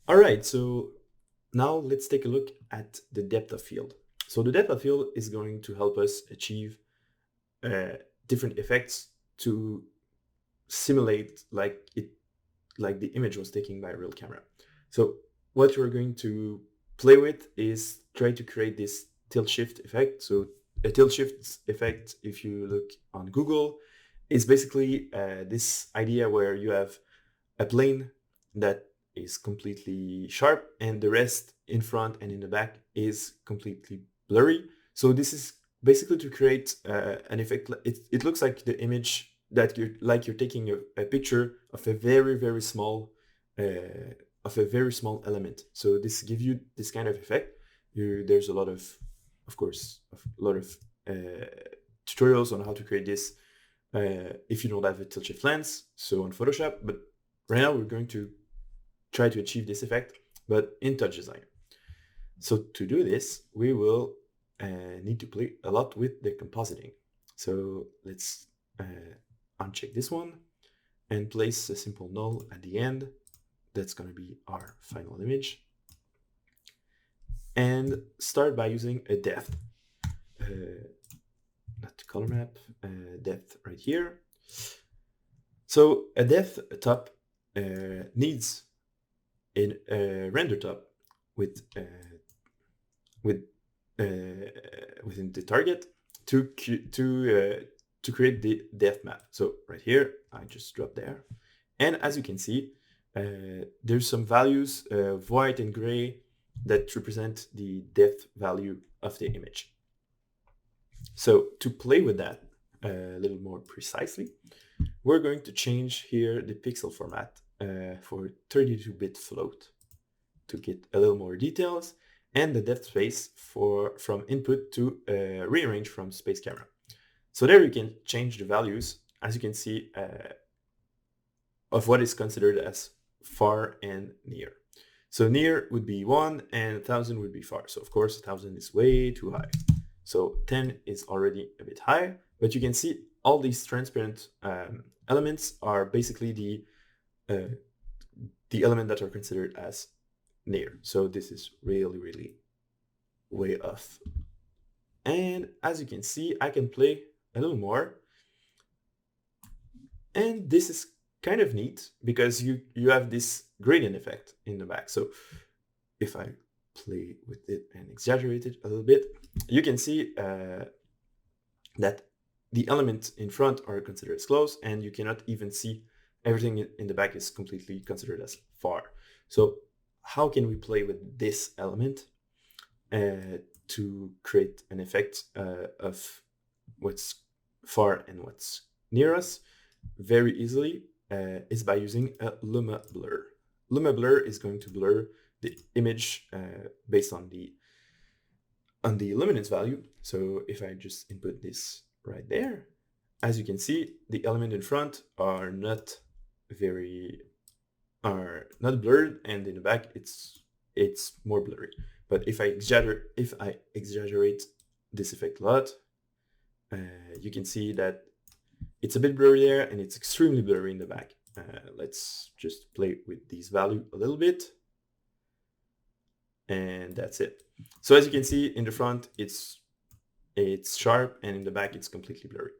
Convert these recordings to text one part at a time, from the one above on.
All right, so now let's take a look at the depth of field. So the depth of field is going to help us achieve uh, different effects to simulate like the image was taken by a real camera. So what we're going to play with is try to create this tilt shift effect. So a tilt shift effect, if you look on Google, is basically this idea where you have a plane that is completely sharp and the rest in front and in the back is completely blurry. So this is basically to create an effect. It looks like the image that you're taking a picture of a very small element. So this gives you this kind of effect. There's a lot of course, a lot of tutorials on how to create this if you don't have a tilt shift lens, so on Photoshop. But right now we're going to try to achieve this effect, but in TouchDesigner. So to do this, we will need to play a lot with the compositing. So let's uncheck this one and place a simple null at the end. That's going to be our final image. And start by using a depth, not color map, depth right here. So a depth top needs in a render top with with within the target to create the depth map. So right here, I just drop there, and as you can see, there's some values of white and gray that represent the depth value of the image. So to play with that a little more precisely, we're going to change here the pixel format for 32-bit float to get a little more details, and the depth space from input to rearrange from space camera. So there you can change the values, as you can see, of what is considered as far and near. So near would be 1 and 1,000 would be far. So of course 1,000 is way too high. So 10 is already a bit high, but you can see all these transparent elements are basically the element that are considered as near. So this is really way off. And as you can see, I can play a little more. And this is kind of neat because you have this gradient effect in the back. So if I play with it and exaggerate it a little bit, you can see that the elements in front are considered as close, and you cannot even see everything in the back is completely considered as far. So how can we play with this element to create an effect of what's far and what's near us? Very easily is by using a luma blur. Luma blur is going to blur the image based on the luminance value. So if I just input this right there, as you can see, the element in front are not blurred, and in the back it's more blurry. But if I exaggerate this effect a lot, you can see that it's a bit blurry there and it's extremely blurry in the back. Let's just play with these value a little bit, and that's it. So as you can see, in the front it's sharp, and in the back it's completely blurry.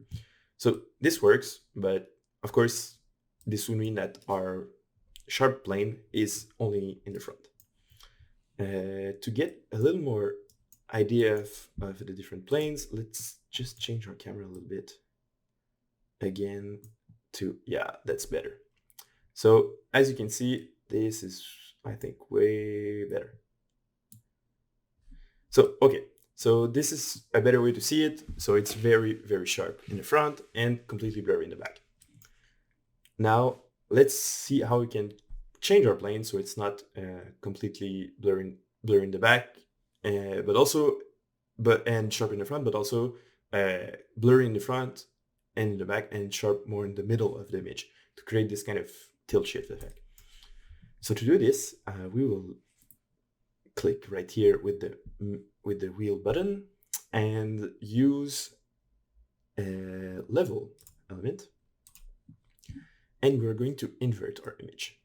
So this works, but of course this would mean that our sharp plane is only in the front. To get a little more idea of the different planes, let's just change our camera a little bit again to, yeah, that's better. So as you can see, this is, I think, way better. So okay, so this is a better way to see it. So it's very sharp in the front and completely blurry in the back. Now let's see how we can change our plane so it's not completely blurry in the back, and sharp in the front, but also blurry in the front and in the back, and sharp more in the middle of the image to create this kind of tilt shift effect. So to do this, we will click right here with the wheel button and use a level element, and we're going to invert our image.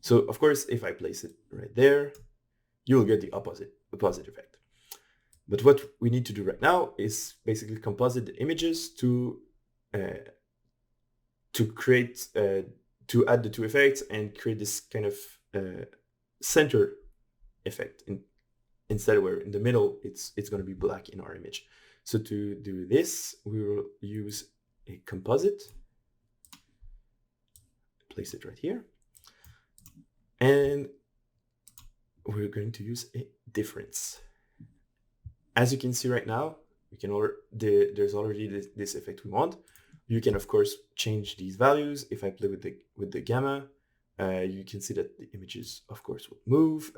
So of course, if I place it right there, you will get the opposite effect. But what we need to do right now is basically composite the images to create to add the two effects and create this kind of center effect instead where in the middle it's going to be black in our image. So to do this, we will use a composite, place it right here, and we're going to use a difference. As you can see right now, we can there's already this effect we want. You can of course change these values. If I play with the gamma, you can see that the images of course will move.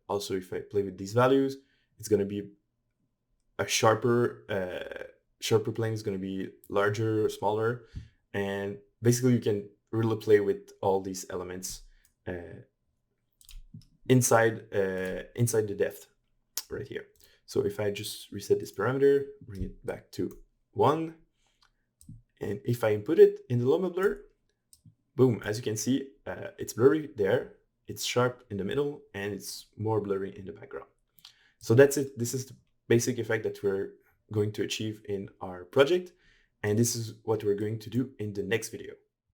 Also, if I play with these values, it's going to be a sharper plane is going to be larger or smaller, and basically you can really play with all these elements inside the depth right here. So if I just reset this parameter, bring it back to 1, and if I input it in the loma blur, boom, as you can see, it's blurry there, it's sharp in the middle, and it's more blurry in the background. So that's it. This is the basic effect that we're going to achieve in our project, and this is what we're going to do in the next video.